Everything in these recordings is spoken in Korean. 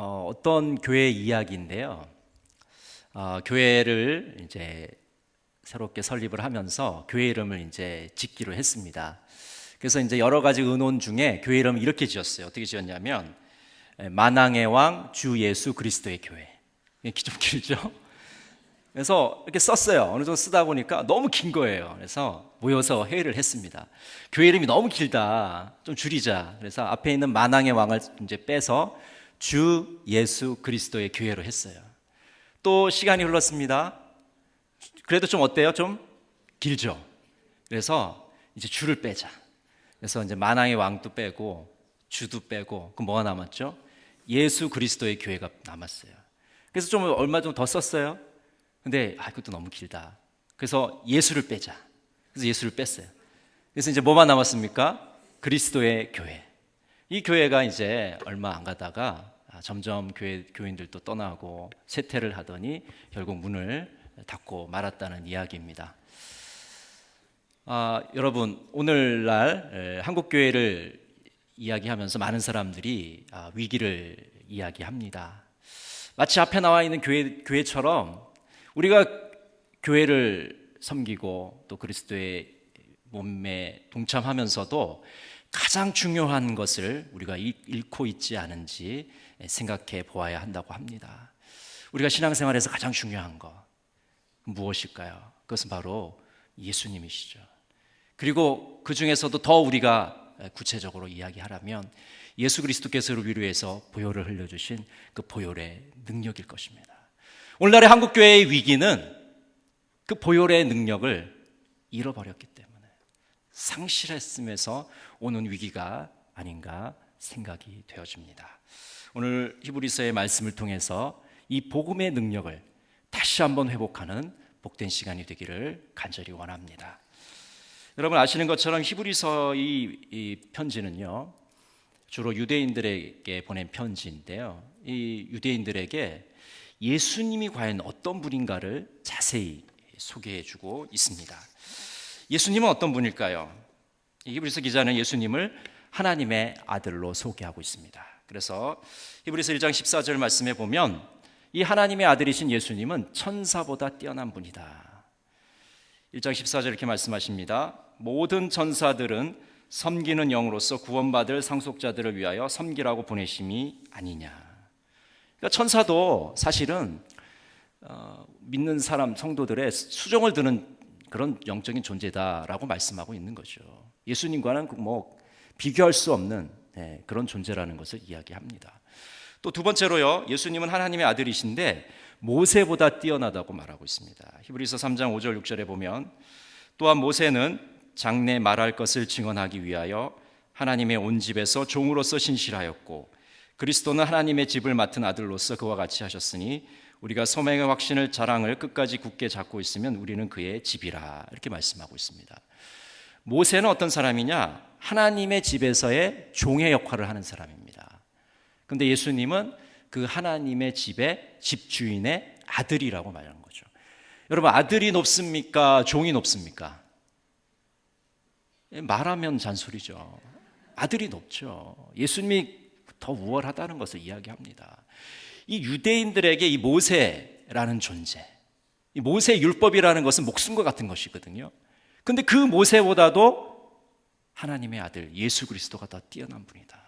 어떤 교회 이야기인데요. 교회를 이제 새롭게 설립을 하면서 교회 이름을 이제 짓기로 했습니다. 그래서 이제 여러 가지 의논 중에 교회 이름을 이렇게 지었어요. 어떻게 지었냐면 만왕의 왕 주 예수 그리스도의 교회. 이게 좀 길죠? 그래서 이렇게 썼어요. 어느 정도 쓰다 보니까 너무 긴 거예요. 그래서 모여서 회의를 했습니다. 교회 이름이 너무 길다. 좀 줄이자. 그래서 앞에 있는 만왕의 왕을 이제 빼서 주 예수 그리스도의 교회로 했어요. 또 시간이 흘렀습니다. 그래도 좀 어때요? 좀 길죠? 그래서 이제 주를 빼자. 그래서 이제 만왕의 왕도 빼고 주도 빼고 그럼 뭐가 남았죠? 예수 그리스도의 교회가 남았어요. 그래서 좀 얼마 좀 더 썼어요. 근데 이것도 너무 길다. 그래서 예수를 빼자. 그래서 예수를 뺐어요. 그래서 이제 뭐만 남았습니까? 그리스도의 교회. 이 교회가 이제 얼마 안 가다가 점점 교인들도 떠나고 쇠퇴를 하더니 결국 문을 닫고 말았다는 이야기입니다. 여러분, 오늘날 한국교회를 이야기하면서 많은 사람들이 위기를 이야기합니다. 마치 앞에 나와 있는 교회처럼 우리가 교회를 섬기고 또 그리스도의 몸에 동참하면서도 가장 중요한 것을 우리가 잃고 있지 않은지 생각해 보아야 한다고 합니다. 우리가 신앙생활에서 가장 중요한 것 무엇일까요? 그것은 바로 예수님이시죠. 그리고 그 중에서도 더 우리가 구체적으로 이야기하라면 예수 그리스도께서 우리를 위해서 보혈을 흘려주신 그 보혈의 능력일 것입니다. 오늘날의 한국교회의 위기는 그 보혈의 능력을 잃어버렸기 때문에 상실했음에서 오는 위기가 아닌가 생각이 되어집니다. 오늘 히브리서의 말씀을 통해서 이 복음의 능력을 다시 한번 회복하는 복된 시간이 되기를 간절히 원합니다. 여러분 아시는 것처럼 히브리서 이 편지는요 주로 유대인들에게 보낸 편지인데요, 이 유대인들에게 예수님이 과연 어떤 분인가를 자세히 소개해주고 있습니다. 예수님은 어떤 분일까요? 히브리서 기자는 예수님을 하나님의 아들로 소개하고 있습니다. 그래서 히브리서 1장 14절 말씀에 보면 이 하나님의 아들이신 예수님은 천사보다 뛰어난 분이다. 1장 14절 이렇게 말씀하십니다. 모든 천사들은 섬기는 영으로서 구원받을 상속자들을 위하여 섬기라고 보내심이 아니냐. 그러니까 천사도 사실은 믿는 사람 성도들의 수종을 드는 그런 영적인 존재다라고 말씀하고 있는 거죠. 예수님과는 뭐 비교할 수 없는 그런 존재라는 것을 이야기합니다. 또 두 번째로요, 예수님은 하나님의 아들이신데 모세보다 뛰어나다고 말하고 있습니다. 히브리서 3장 5절 6절에 보면 또한 모세는 장래 말할 것을 증언하기 위하여 하나님의 온 집에서 종으로서 신실하였고 그리스도는 하나님의 집을 맡은 아들로서 그와 같이 하셨으니 우리가 소명의 확신을 자랑을 끝까지 굳게 잡고 있으면 우리는 그의 집이라 이렇게 말씀하고 있습니다. 모세는 어떤 사람이냐? 하나님의 집에서의 종의 역할을 하는 사람입니다. 그런데 예수님은 그 하나님의 집의 집주인의 아들이라고 말하는 거죠. 여러분 아들이 높습니까? 종이 높습니까? 말하면 잔소리죠. 아들이 높죠. 예수님이 더 우월하다는 것을 이야기합니다. 이 유대인들에게 이 모세라는 존재, 이 모세 율법이라는 것은 목숨과 같은 것이거든요. 근데 그 모세보다도 하나님의 아들 예수 그리스도가 더 뛰어난 분이다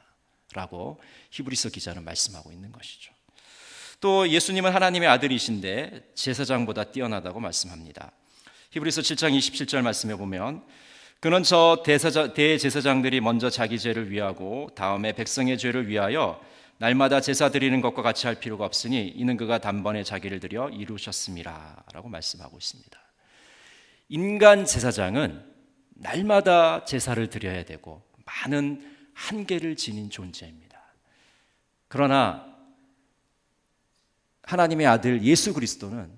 라고 히브리서 기자는 말씀하고 있는 것이죠. 또 예수님은 하나님의 아들이신데 제사장보다 뛰어나다고 말씀합니다. 히브리서 7장 27절 말씀에 보면 그는 저 대제사장들이 먼저 자기 죄를 위하고 다음에 백성의 죄를 위하여 날마다 제사 드리는 것과 같이 할 필요가 없으니 이는 그가 단번에 자기를 드려 이루셨음이라 라고 말씀하고 있습니다. 인간 제사장은 날마다 제사를 드려야 되고 많은 한계를 지닌 존재입니다. 그러나 하나님의 아들 예수 그리스도는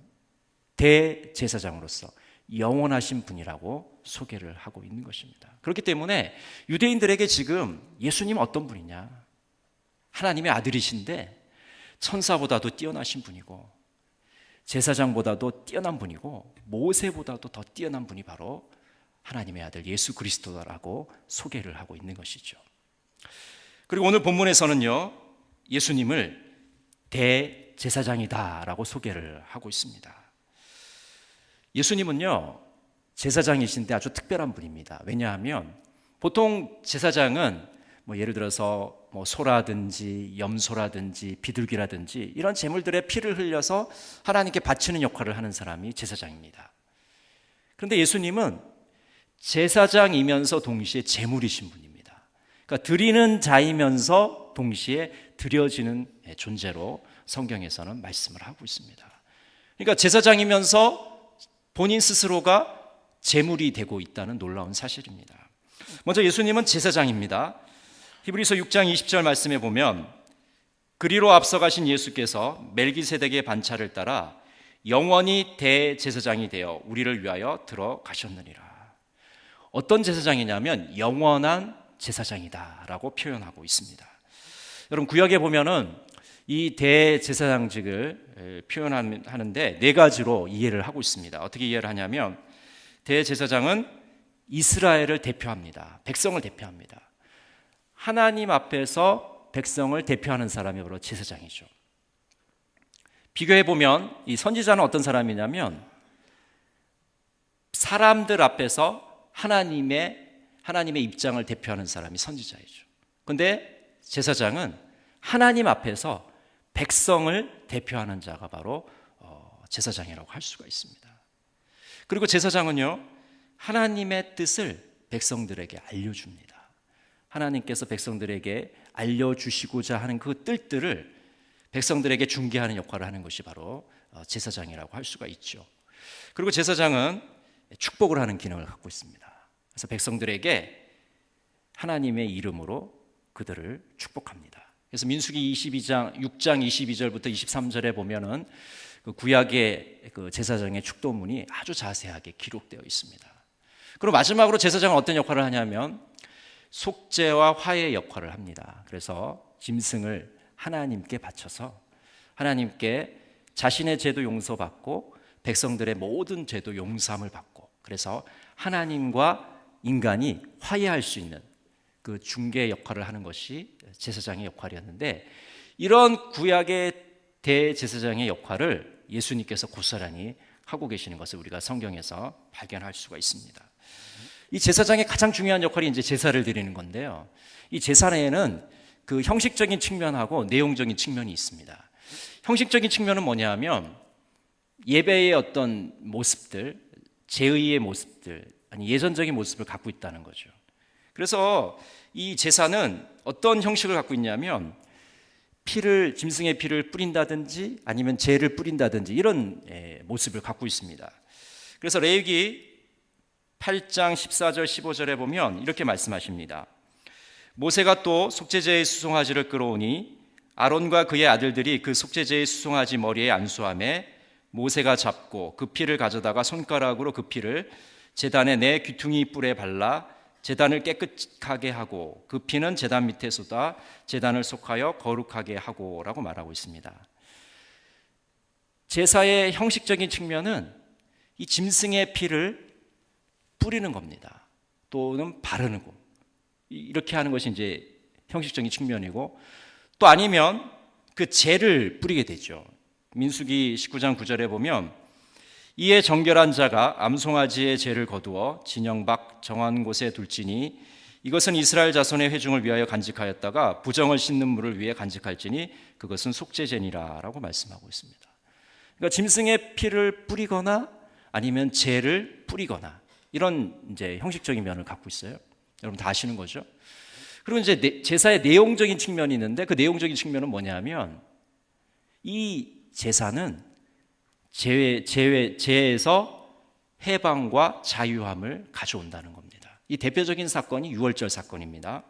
대제사장으로서 영원하신 분이라고 소개를 하고 있는 것입니다. 그렇기 때문에 유대인들에게 지금 예수님은 어떤 분이냐? 하나님의 아들이신데 천사보다도 뛰어나신 분이고 제사장보다도 뛰어난 분이고 모세보다도 더 뛰어난 분이 바로 하나님의 아들 예수 그리스도라고 소개를 하고 있는 것이죠. 그리고 오늘 본문에서는요, 예수님을 대제사장이다라고 소개를 하고 있습니다. 예수님은요, 제사장이신데 아주 특별한 분입니다. 왜냐하면 보통 제사장은 예를 들어서 소라든지 염소라든지 비둘기라든지 이런 제물들의 피를 흘려서 하나님께 바치는 역할을 하는 사람이 제사장입니다. 그런데 예수님은 제사장이면서 동시에 제물이신 분입니다. 그러니까 드리는 자이면서 동시에 드려지는 존재로 성경에서는 말씀을 하고 있습니다. 그러니까 제사장이면서 본인 스스로가 제물이 되고 있다는 놀라운 사실입니다. 먼저 예수님은 제사장입니다. 히브리서 6장 20절 말씀에 보면 그리로 앞서가신 예수께서 멜기세덱의 반차를 따라 영원히 대제사장이 되어 우리를 위하여 들어가셨느니라. 어떤 제사장이냐면 영원한 제사장이다라고 표현하고 있습니다. 여러분 구약에 보면은 이 대제사장직을 표현하는데 네 가지로 이해를 하고 있습니다. 어떻게 이해를 하냐면 대제사장은 이스라엘을 대표합니다. 백성을 대표합니다. 하나님 앞에서 백성을 대표하는 사람이 바로 제사장이죠. 비교해 보면 이 선지자는 어떤 사람이냐면 사람들 앞에서 하나님의 입장을 대표하는 사람이 선지자이죠. 그런데 제사장은 하나님 앞에서 백성을 대표하는 자가 바로 제사장이라고 할 수가 있습니다. 그리고 제사장은요, 하나님의 뜻을 백성들에게 알려줍니다. 하나님께서 백성들에게 알려주시고자 하는 그 뜻들을 백성들에게 중개하는 역할을 하는 것이 바로 제사장이라고 할 수가 있죠. 그리고 제사장은 축복을 하는 기능을 갖고 있습니다. 그래서 백성들에게 하나님의 이름으로 그들을 축복합니다. 그래서 민수기 6장 22절부터 23절에 보면은 그 구약의 그 제사장의 축도문이 아주 자세하게 기록되어 있습니다. 그리고 마지막으로 제사장은 어떤 역할을 하냐면 속죄와 화해 역할을 합니다. 그래서 짐승을 하나님께 바쳐서 하나님께 자신의 죄도 용서받고 백성들의 모든 죄도 용서함을 받고 그래서 하나님과 인간이 화해할 수 있는 그 중개 역할을 하는 것이 제사장의 역할이었는데 이런 구약의 대제사장의 역할을 예수님께서 고스란히 하고 계시는 것을 우리가 성경에서 발견할 수가 있습니다. 이 제사장의 가장 중요한 역할이 이제 제사를 드리는 건데요. 이 제사에는 그 형식적인 측면하고 내용적인 측면이 있습니다. 형식적인 측면은 뭐냐면 예배의 어떤 모습들, 제의의 모습들, 아니 예전적인 모습을 갖고 있다는 거죠. 그래서 이 제사는 어떤 형식을 갖고 있냐면 짐승의 피를 뿌린다든지 아니면 죄를 뿌린다든지 이런 모습을 갖고 있습니다. 그래서 레위기 8장 14절 15절에 보면 이렇게 말씀하십니다. 모세가 또 속죄제의 수송아지를 끌어오니 아론과 그의 아들들이 그 속죄제의 수송아지 머리에 안수하매 모세가 잡고 그 피를 가져다가 손가락으로 그 피를 제단의 네 귀퉁이 뿔에 발라 제단을 깨끗하게 하고 그 피는 제단 밑에 쏟아 제단을 속하여 거룩하게 하고 라고 말하고 있습니다. 제사의 형식적인 측면은 이 짐승의 피를 뿌리는 겁니다. 또는 바르는 거. 이렇게 하는 것이 이제 형식적인 측면이고 또 아니면 그 죄를 뿌리게 되죠. 민수기 19장 9절에 보면 이에 정결한 자가 암송아지의 죄를 거두어 진영 밖 정한 곳에 둘지니 이것은 이스라엘 자손의 회중을 위하여 간직하였다가 부정을 씻는 물을 위해 간직할지니 그것은 속죄제니라 라고 말씀하고 있습니다. 그러니까 짐승의 피를 뿌리거나 아니면 죄를 뿌리거나 이런 이제 형식적인 면을 갖고 있어요. 여러분 다 아시는 거죠? 그리고 이제 제사의 내용적인 측면이 있는데 그 내용적인 측면은 뭐냐면 이 제사는 죄에서 해방과 자유함을 가져온다는 겁니다. 이 대표적인 사건이 유월절 사건입니다.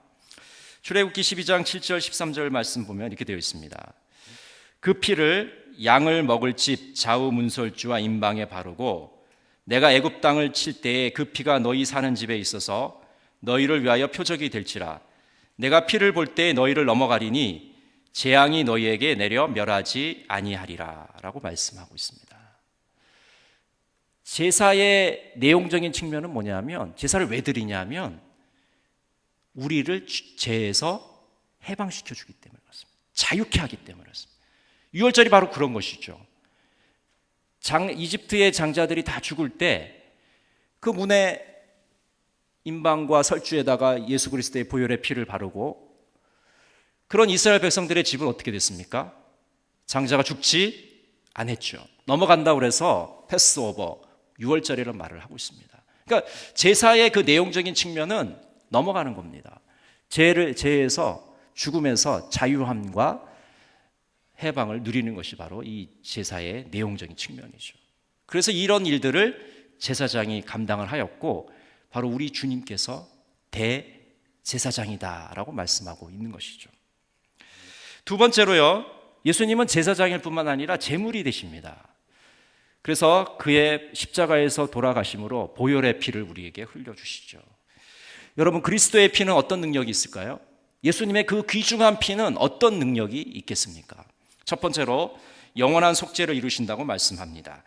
출애굽기 12장 7절 13절 말씀 보면 이렇게 되어 있습니다. 그 피를 양을 먹을 집 좌우 문설주와 임방에 바르고 내가 애굽 땅을 칠 때에 그 피가 너희 사는 집에 있어서 너희를 위하여 표적이 될지라. 내가 피를 볼 때에 너희를 넘어가리니 재앙이 너희에게 내려 멸하지 아니하리라 라고 말씀하고 있습니다. 제사의 내용적인 측면은 뭐냐면 제사를 왜 드리냐면 우리를 죄에서 해방시켜 주기 때문에 그렇습니다. 자유케 하기 때문에 그렇습니다. 유월절이 바로 그런 것이죠. 이집트의 장자들이 다 죽을 때 그 문에 인방과 설주에다가 예수 그리스도의 보혈의 피를 바르고 그런 이스라엘 백성들의 집은 어떻게 됐습니까? 장자가 죽지 않았죠. 넘어간다고 해서 패스오버, 유월절이라는 말을 하고 있습니다. 그러니까 제사의 그 내용적인 측면은 넘어가는 겁니다. 죄에서 죽음에서 자유함과 해방을 누리는 것이 바로 이 제사의 내용적인 측면이죠. 그래서 이런 일들을 제사장이 감당을 하였고 바로 우리 주님께서 대제사장이다라고 말씀하고 있는 것이죠. 두 번째로요, 예수님은 제사장일 뿐만 아니라 제물이 되십니다. 그래서 그의 십자가에서 돌아가심으로 보혈의 피를 우리에게 흘려주시죠. 여러분, 그리스도의 피는 어떤 능력이 있을까요? 예수님의 그 귀중한 피는 어떤 능력이 있겠습니까? 첫 번째로 영원한 속죄를 이루신다고 말씀합니다.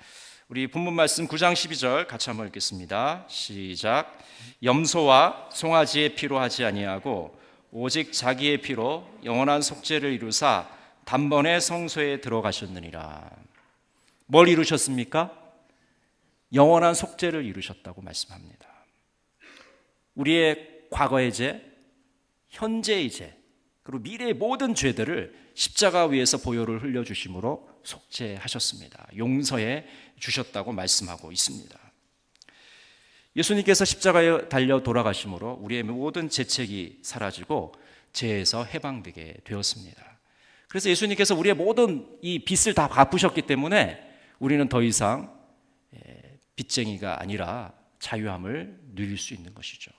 우리 본문 말씀 9장 12절 같이 한번 읽겠습니다. 시작. 염소와 송아지의 피로 하지 아니하고 오직 자기의 피로 영원한 속죄를 이루사 단번에 성소에 들어가셨느니라. 뭘 이루셨습니까? 영원한 속죄를 이루셨다고 말씀합니다. 우리의 과거의 죄, 현재의 죄, 그리고 미래의 모든 죄들을 십자가 위에서 보혈을 흘려주심으로 속죄하셨습니다. 용서해 주셨다고 말씀하고 있습니다. 예수님께서 십자가에 달려 돌아가심으로 우리의 모든 죄책이 사라지고 죄에서 해방되게 되었습니다. 그래서 예수님께서 우리의 모든 이 빚을 다 갚으셨기 때문에 우리는 더 이상 빚쟁이가 아니라 자유함을 누릴 수 있는 것이죠.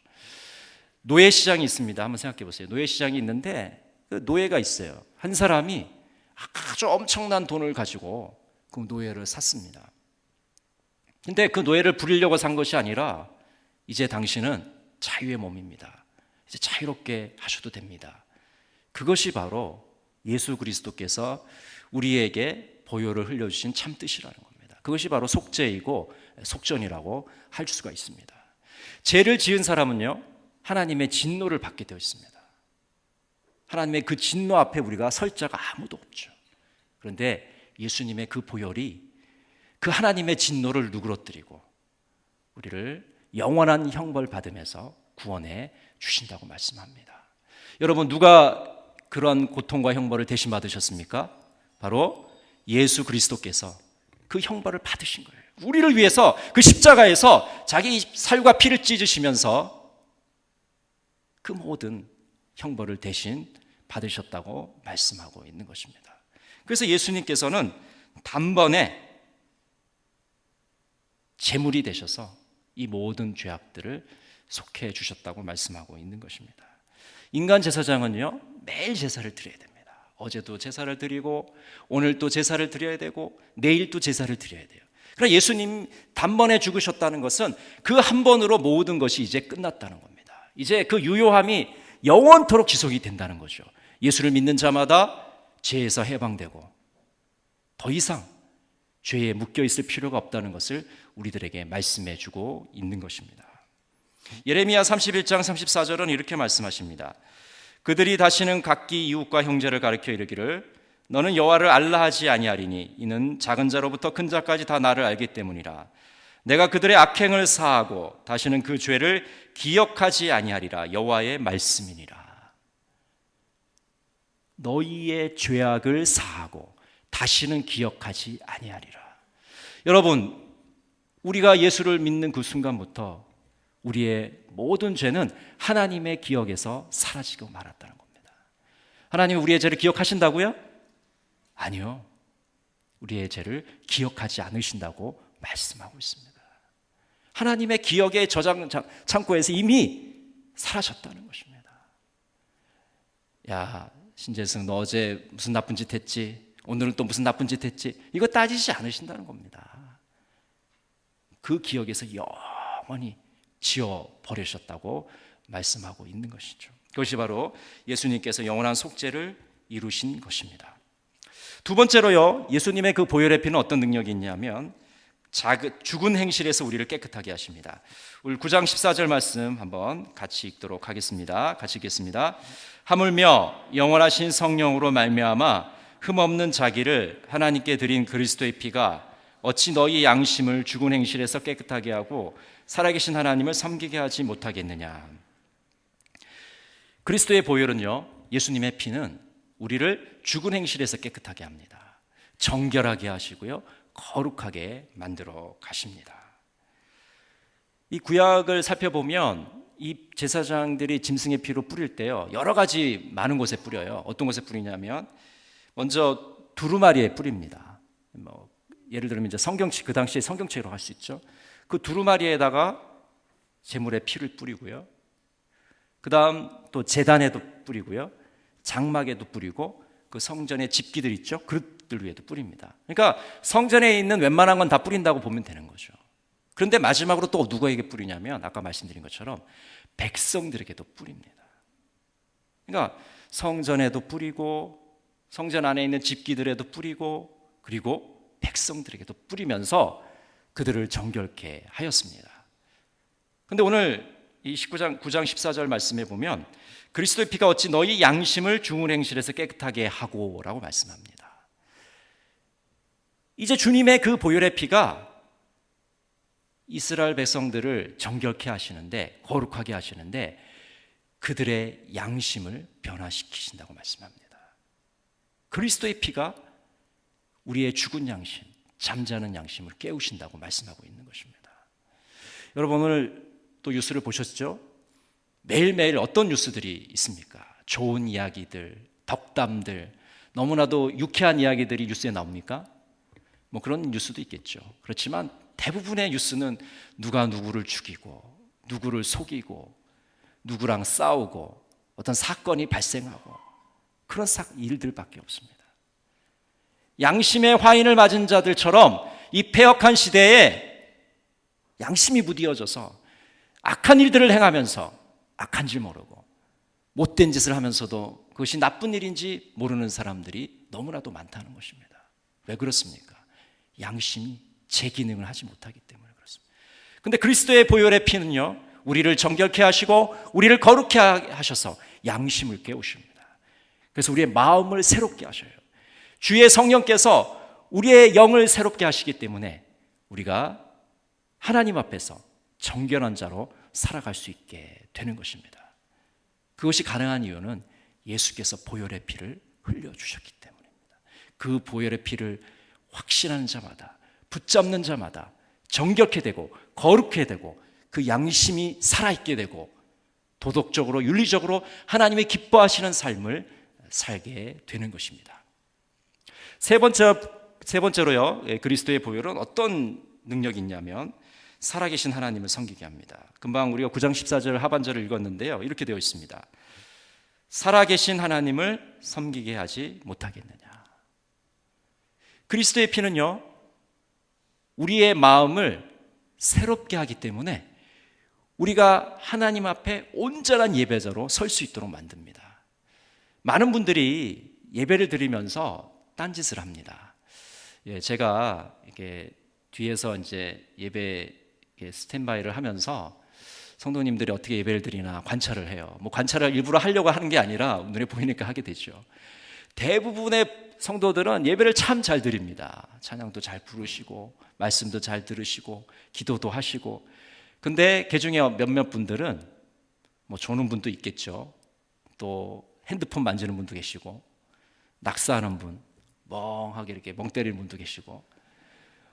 노예시장이 있습니다. 한번 생각해 보세요. 노예시장이 있는데 그 노예가 있어요. 한 사람이 아주 엄청난 돈을 가지고 그 노예를 샀습니다. 근데 그 노예를 부리려고 산 것이 아니라 이제 당신은 자유의 몸입니다. 이제 자유롭게 하셔도 됩니다. 그것이 바로 예수 그리스도께서 우리에게 보혈을 흘려주신 참 뜻이라는 겁니다. 그것이 바로 속죄이고 속전이라고 할 수가 있습니다. 죄를 지은 사람은요, 하나님의 진노를 받게 되어 있습니다. 하나님의 그 진노 앞에 우리가 설 자가 아무도 없죠. 그런데 예수님의 그 보혈이 그 하나님의 진노를 누그러뜨리고 우리를 영원한 형벌 받으면서 구원해 주신다고 말씀합니다. 여러분, 누가 그런 고통과 형벌을 대신 받으셨습니까? 바로 예수 그리스도께서 그 형벌을 받으신 거예요. 우리를 위해서 그 십자가에서 자기 살과 피를 찢으시면서 그 모든 형벌을 대신 받으셨다고 말씀하고 있는 것입니다. 그래서 예수님께서는 단번에 제물이 되셔서 이 모든 죄악들을 속해 주셨다고 말씀하고 있는 것입니다. 인간 제사장은요, 매일 제사를 드려야 됩니다. 어제도 제사를 드리고 오늘 또 제사를 드려야 되고 내일 또 제사를 드려야 돼요. 그러나 예수님 단번에 죽으셨다는 것은 그 한 번으로 모든 것이 이제 끝났다는 겁니다. 이제 그 유효함이 영원토록 지속이 된다는 거죠. 예수를 믿는 자마다 죄에서 해방되고 더 이상 죄에 묶여 있을 필요가 없다는 것을 우리들에게 말씀해 주고 있는 것입니다. 예레미야 31장 34절은 이렇게 말씀하십니다. 그들이 다시는 각기 이웃과 형제를 가리켜 이르기를 너는 여호와를 알라 하지 아니하리니 이는 작은 자로부터 큰 자까지 다 나를 알기 때문이라. 내가 그들의 악행을 사하고 다시는 그 죄를 기억하지 아니하리라. 여호와의 말씀이니라. 너희의 죄악을 사하고 다시는 기억하지 아니하리라. 여러분, 우리가 예수를 믿는 그 순간부터 우리의 모든 죄는 하나님의 기억에서 사라지고 말았다는 겁니다. 하나님이 우리의 죄를 기억하신다고요? 아니요. 우리의 죄를 기억하지 않으신다고 말씀하고 있습니다. 하나님의 기억의 저장 창고에서 이미 사라졌다는 것입니다. 야, 신재승, 너 어제 무슨 나쁜 짓 했지? 오늘은 또 무슨 나쁜 짓 했지? 이거 따지지 않으신다는 겁니다. 그 기억에서 영원히 지워버리셨다고 말씀하고 있는 것이죠. 그것이 바로 예수님께서 영원한 속죄를 이루신 것입니다. 두 번째로요, 예수님의 그 보혈의 피는 어떤 능력이 있냐면 죽은 행실에서 우리를 깨끗하게 하십니다. 우리 9장 14절 말씀 한번 같이 읽도록 하겠습니다. 같이 읽겠습니다. 하물며 영원하신 성령으로 말미암아 흠없는 자기를 하나님께 드린 그리스도의 피가 어찌 너희 양심을 죽은 행실에서 깨끗하게 하고 살아계신 하나님을 섬기게 하지 못하겠느냐. 그리스도의 보혈은요, 예수님의 피는 우리를 죽은 행실에서 깨끗하게 합니다. 정결하게 하시고요, 거룩하게 만들어 가십니다. 이 구약을 살펴보면 이 제사장들이 짐승의 피로 뿌릴 때요, 여러 가지 많은 곳에 뿌려요. 어떤 곳에 뿌리냐면 먼저 두루마리에 뿌립니다. 예를 들면 이제 성경책, 그 당시에 성경책으로 할 수 있죠. 그 두루마리에다가 제물의 피를 뿌리고요. 그 다음 또 제단에도 뿌리고요. 장막에도 뿌리고 그 성전의 집기들 있죠. 그릇들 위에도 뿌립니다. 그러니까 성전에 있는 웬만한 건 다 뿌린다고 보면 되는 거죠. 그런데 마지막으로 또 누구에게 뿌리냐면 아까 말씀드린 것처럼 백성들에게도 뿌립니다. 그러니까 성전에도 뿌리고 성전 안에 있는 집기들에도 뿌리고 그리고 백성들에게도 뿌리면서 그들을 정결케 하였습니다. 그런데 오늘 이 9장 14절 말씀에 보면 그리스도의 피가 어찌 너희 양심을 중은 행실에서 깨끗하게 하고 라고 말씀합니다. 이제 주님의 그 보혈의 피가 이스라엘 백성들을 정결케 하시는데, 거룩하게 하시는데 그들의 양심을 변화시키신다고 말씀합니다. 그리스도의 피가 우리의 죽은 양심, 잠자는 양심을 깨우신다고 말씀하고 있는 것입니다. 여러분 오늘 또 뉴스를 보셨죠? 매일매일 어떤 뉴스들이 있습니까? 좋은 이야기들, 덕담들, 너무나도 유쾌한 이야기들이 뉴스에 나옵니까? 뭐 그런 뉴스도 있겠죠. 그렇지만 대부분의 뉴스는 누가 누구를 죽이고 누구를 속이고 누구랑 싸우고 어떤 사건이 발생하고 그런 일들밖에 없습니다. 양심의 화인을 맞은 자들처럼 이 패역한 시대에 양심이 무디어져서 악한 일들을 행하면서 악한 줄 모르고 못된 짓을 하면서도 그것이 나쁜 일인지 모르는 사람들이 너무나도 많다는 것입니다. 왜 그렇습니까? 양심이 제 기능을 하지 못하기 때문에 그렇습니다. 그런데 그리스도의 보혈의 피는요, 우리를 정결케 하시고 우리를 거룩케 하셔서 양심을 깨우십니다. 그래서 우리의 마음을 새롭게 하셔요. 주의 성령께서 우리의 영을 새롭게 하시기 때문에 우리가 하나님 앞에서 정결한 자로 살아갈 수 있게 되는 것입니다. 그것이 가능한 이유는 예수께서 보혈의 피를 흘려주셨기 때문입니다. 그 보혈의 피를 확신하는 자마다, 붙잡는 자마다 정결케 되고 거룩해 되고 그 양심이 살아있게 되고 도덕적으로 윤리적으로 하나님의 기뻐하시는 삶을 살게 되는 것입니다. 세 번째로요, 그리스도의 보혈은 어떤 능력이 있냐면 살아계신 하나님을 섬기게 합니다. 금방 우리가 9장 14절 하반절을 읽었는데요, 이렇게 되어 있습니다. 살아계신 하나님을 섬기게 하지 못하겠느냐. 그리스도의 피는요, 우리의 마음을 새롭게 하기 때문에 우리가 하나님 앞에 온전한 예배자로 설 수 있도록 만듭니다. 많은 분들이 예배를 드리면서 딴짓을 합니다. 제가 이렇게 뒤에서 이제 예배 스탠바이를 하면서 성도님들이 어떻게 예배를 드리나 관찰을 해요. 뭐 관찰을 일부러 하려고 하는 게 아니라 눈에 보이니까 하게 되죠. 대부분의 성도들은 예배를 참 잘 드립니다. 찬양도 잘 부르시고 말씀도 잘 들으시고 기도도 하시고. 근데 그중에 몇몇 분들은 뭐 조는 분도 있겠죠. 또 핸드폰 만지는 분도 계시고 낙사하는 분, 멍하게 이렇게 멍 때리는 분도 계시고.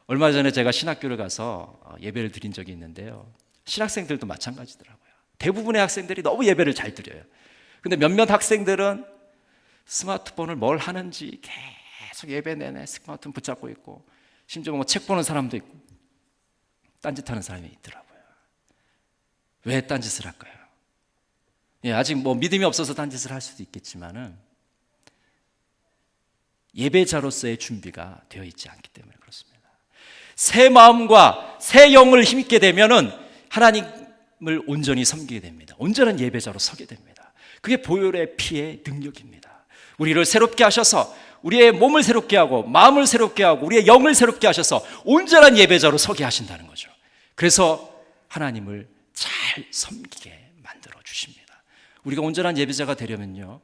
얼마 전에 제가 신학교를 가서 예배를 드린 적이 있는데요, 신학생들도 마찬가지더라고요. 대부분의 학생들이 너무 예배를 잘 드려요. 근데 몇몇 학생들은 스마트폰을 뭘 하는지 계속 예배 내내 스마트폰 붙잡고 있고, 심지어 뭐 책 보는 사람도 있고 딴짓하는 사람이 있더라고요. 왜 딴짓을 할까요? 아직 뭐 믿음이 없어서 딴짓을 할 수도 있겠지만은 예배자로서의 준비가 되어 있지 않기 때문에 그렇습니다. 새 마음과 새 영을 힘있게 되면은 하나님을 온전히 섬기게 됩니다. 온전한 예배자로 서게 됩니다. 그게 보혈의 피의 능력입니다. 우리를 새롭게 하셔서 우리의 몸을 새롭게 하고 마음을 새롭게 하고 우리의 영을 새롭게 하셔서 온전한 예배자로 서게 하신다는 거죠. 그래서 하나님을 잘 섬기게 만들어 주십니다. 우리가 온전한 예배자가 되려면요,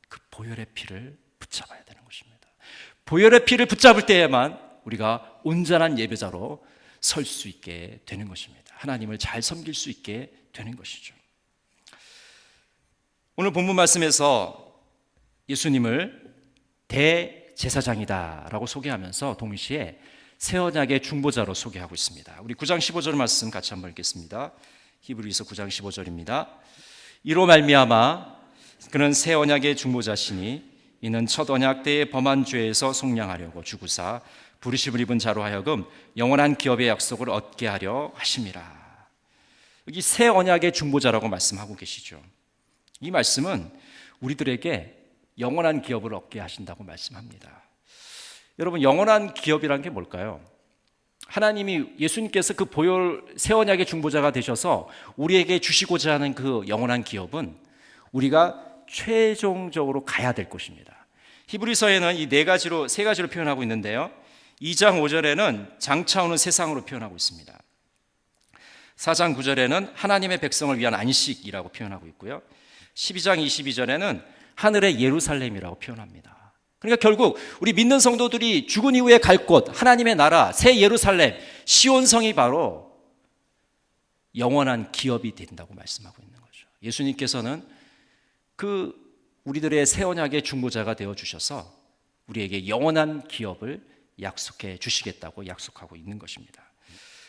그 보혈의 피를 붙잡아야 되는 것입니다. 보혈의 피를 붙잡을 때에만 우리가 온전한 예배자로 설 수 있게 되는 것입니다. 하나님을 잘 섬길 수 있게 되는 것이죠. 오늘 본문 말씀에서 예수님을 대제사장이다라고 소개하면서 동시에 새 언약의 중보자로 소개하고 있습니다. 우리 9장 15절 말씀 같이 한번 읽겠습니다. 히브리서 9장 15절입니다. 이로 말미암아 그는 새 언약의 중보자시니 이는 첫 언약 때의 범한 죄에서 속량하려고 죽으사 부르심을 입은 자로 하여금 영원한 기업의 약속을 얻게 하려 하심이라. 여기 새 언약의 중보자라고 말씀하고 계시죠. 이 말씀은 우리들에게 영원한 기업을 얻게 하신다고 말씀합니다. 여러분, 영원한 기업이란 게 뭘까요? 하나님이 예수님께서 그 보혈 새 언약의 중보자가 되셔서 우리에게 주시고자 하는 그 영원한 기업은 우리가 최종적으로 가야 될 것입니다. 히브리서에는 이 세 가지로 표현하고 있는데요. 2장 5절에는 장차 오는 세상으로 표현하고 있습니다. 4장 9절에는 하나님의 백성을 위한 안식이라고 표현하고 있고요. 12장 22절에는 하늘의 예루살렘이라고 표현합니다. 그러니까 결국 우리 믿는 성도들이 죽은 이후에 갈 곳, 하나님의 나라, 새 예루살렘, 시온성이 바로 영원한 기업이 된다고 말씀하고 있는 거죠. 예수님께서는 그 우리들의 새 언약의 중보자가 되어 주셔서 우리에게 영원한 기업을 약속해 주시겠다고 약속하고 있는 것입니다.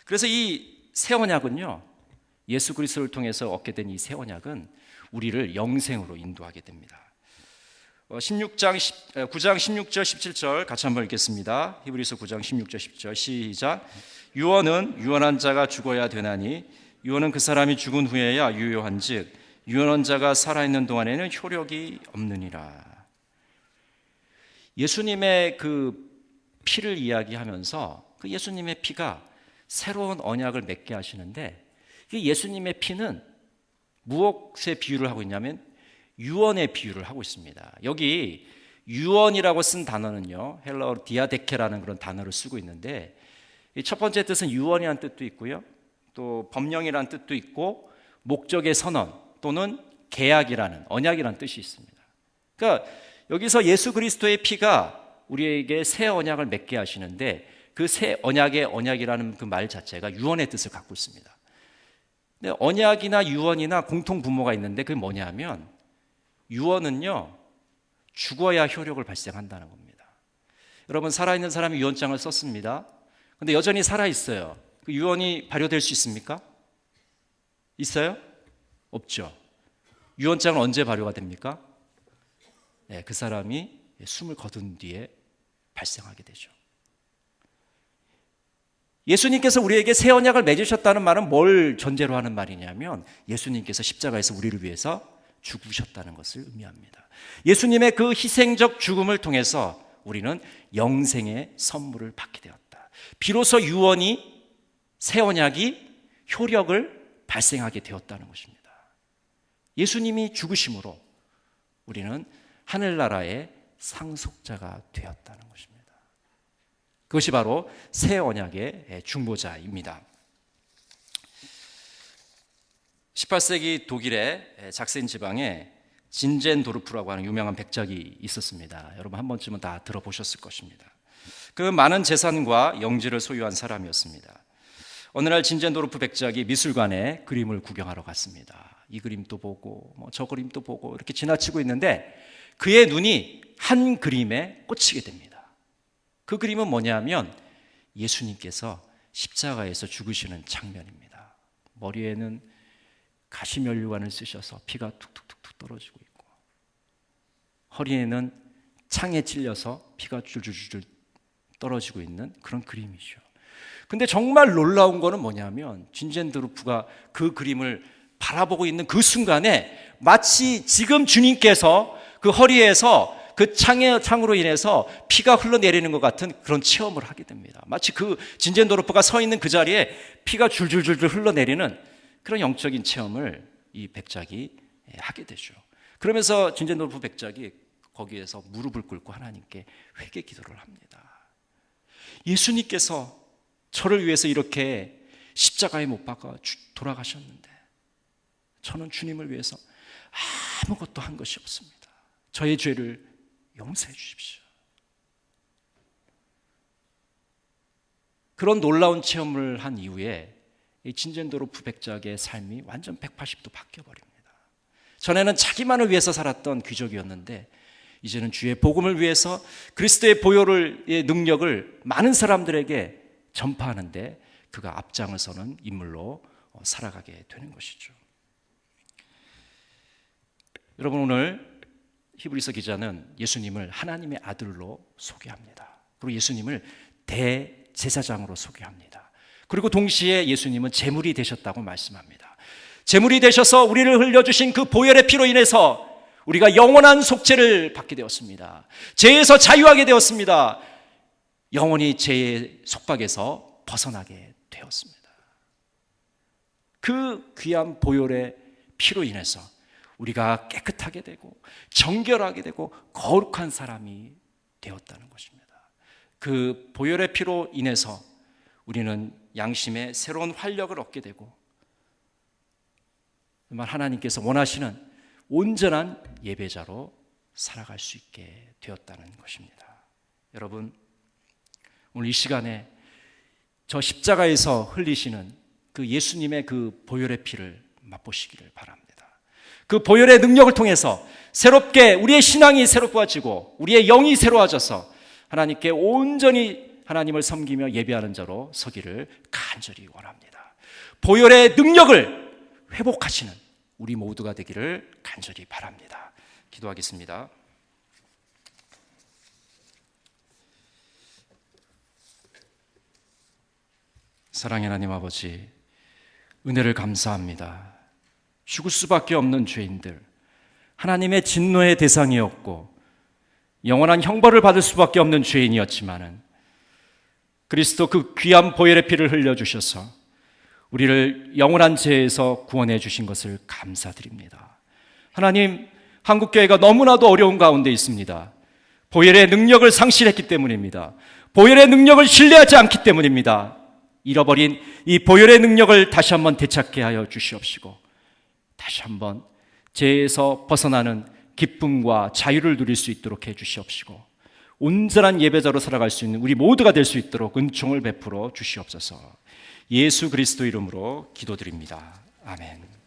그래서 이 새 언약은요, 예수 그리스도를 통해서 얻게 된 이 새 언약은 우리를 영생으로 인도하게 됩니다. 9장 16절 17절 같이 한번 읽겠습니다. 히브리서 9장 16절 17절 시작. 유언은 유언한 자가 죽어야 되나니 유언은 그 사람이 죽은 후에야 유효한즉 유언한 자가 살아있는 동안에는 효력이 없느니라. 예수님의 그 피를 이야기하면서 그 예수님의 피가 새로운 언약을 맺게 하시는데, 이 예수님의 피는 무엇의 비유를 하고 있냐면 유언의 비유를 하고 있습니다. 여기 유언이라고 쓴 단어는요, 헬라어로 디아데케라는 그런 단어를 쓰고 있는데, 첫 번째 뜻은 유언이라는 뜻도 있고요, 또 법령이라는 뜻도 있고, 목적의 선언 또는 계약이라는, 언약이라는 뜻이 있습니다. 그러니까 여기서 예수 그리스도의 피가 우리에게 새 언약을 맺게 하시는데, 그 새 언약의 언약이라는 그 말 자체가 유언의 뜻을 갖고 있습니다. 근데 언약이나 유언이나 공통 분모가 있는데 그게 뭐냐면, 유언은요, 죽어야 효력을 발생한다는 겁니다. 여러분, 살아있는 사람이 유언장을 썼습니다. 근데 여전히 살아있어요. 그 유언이 발효될 수 있습니까? 있어요? 없죠. 유언장은 언제 발효가 됩니까? 네, 그 사람이 숨을 거둔 뒤에 발생하게 되죠. 예수님께서 우리에게 새 언약을 맺으셨다는 말은 뭘 전제로 하는 말이냐면, 예수님께서 십자가에서 우리를 위해서 죽으셨다는 것을 의미합니다. 예수님의 그 희생적 죽음을 통해서 우리는 영생의 선물을 받게 되었다. 비로소 유언이, 새 언약이 효력을 발생하게 되었다는 것입니다. 예수님이 죽으심으로 우리는 하늘나라의 상속자가 되었다는 것입니다. 그것이 바로 새 언약의 중보자입니다. 18세기 독일의 작센 지방에 진젠도르프라고 하는 유명한 백작이 있었습니다. 여러분 한 번쯤은 다 들어보셨을 것입니다. 그 많은 재산과 영지를 소유한 사람이었습니다. 어느 날 진젠도르프 백작이 미술관에 그림을 구경하러 갔습니다. 이 그림도 보고 저 그림도 보고 이렇게 지나치고 있는데, 그의 눈이 한 그림에 꽂히게 됩니다. 그 그림은 뭐냐면 예수님께서 십자가에서 죽으시는 장면입니다. 머리에는 가시면류관을 쓰셔서 피가 툭툭툭툭 떨어지고 있고, 허리에는 창에 찔려서 피가 줄줄줄 떨어지고 있는 그런 그림이죠. 근데 정말 놀라운 거는 뭐냐면, 진젠도르프가 그 그림을 바라보고 있는 그 순간에 마치 지금 주님께서 그 허리에서 그 창으로 인해서 피가 흘러내리는 것 같은 그런 체험을 하게 됩니다. 마치 그 진젠도르프가 서 있는 그 자리에 피가 줄줄줄 흘러내리는 그런 영적인 체험을 이 백작이 하게 되죠. 그러면서 진젠도르프 백작이 거기에서 무릎을 꿇고 하나님께 회개 기도를 합니다. 예수님께서 저를 위해서 이렇게 십자가에 못 박아 돌아가셨는데 저는 주님을 위해서 아무것도 한 것이 없습니다. 저의 죄를 용서해 주십시오. 그런 놀라운 체험을 한 이후에 이 진젠도로 부백작의 삶이 완전 180도 바뀌어버립니다. 전에는 자기만을 위해서 살았던 귀족이었는데 이제는 주의 복음을 위해서 그리스도의 보혈의 능력을 많은 사람들에게 전파하는데 그가 앞장을 서는 인물로 살아가게 되는 것이죠. 여러분, 오늘 히브리서 기자는 예수님을 하나님의 아들로 소개합니다. 그리고 예수님을 대제사장으로 소개합니다. 그리고 동시에 예수님은 제물이 되셨다고 말씀합니다. 제물이 되셔서 우리를 흘려주신 그 보혈의 피로 인해서 우리가 영원한 속죄를 받게 되었습니다. 죄에서 자유하게 되었습니다. 영원히 죄의 속박에서 벗어나게 되었습니다. 그 귀한 보혈의 피로 인해서 우리가 깨끗하게 되고 정결하게 되고 거룩한 사람이 되었다는 것입니다. 그 보혈의 피로 인해서 우리는 양심의 새로운 활력을 얻게 되고 정말 하나님께서 원하시는 온전한 예배자로 살아갈 수 있게 되었다는 것입니다. 여러분, 오늘 이 시간에 저 십자가에서 흘리시는 그 예수님의 그 보혈의 피를 맛보시기를 바랍니다. 그 보혈의 능력을 통해서 새롭게 우리의 신앙이 새로워지고 우리의 영이 새로워져서 하나님께 온전히 하나님을 섬기며 예배하는 자로 서기를 간절히 원합니다. 보혈의 능력을 회복하시는 우리 모두가 되기를 간절히 바랍니다. 기도하겠습니다. 사랑의 하나님 아버지, 은혜를 감사합니다. 죽을 수밖에 없는 죄인들, 하나님의 진노의 대상이었고 영원한 형벌을 받을 수밖에 없는 죄인이었지만은 그리스도 그 귀한 보혈의 피를 흘려주셔서 우리를 영원한 죄에서 구원해 주신 것을 감사드립니다. 하나님, 한국교회가 너무나도 어려운 가운데 있습니다. 보혈의 능력을 상실했기 때문입니다. 보혈의 능력을 신뢰하지 않기 때문입니다. 잃어버린 이 보혈의 능력을 다시 한번 되찾게 하여 주시옵시고 다시 한번 죄에서 벗어나는 기쁨과 자유를 누릴 수 있도록 해 주시옵시고 온전한 예배자로 살아갈 수 있는 우리 모두가 될 수 있도록 은총을 베풀어 주시옵소서. 예수 그리스도 이름으로 기도드립니다. 아멘.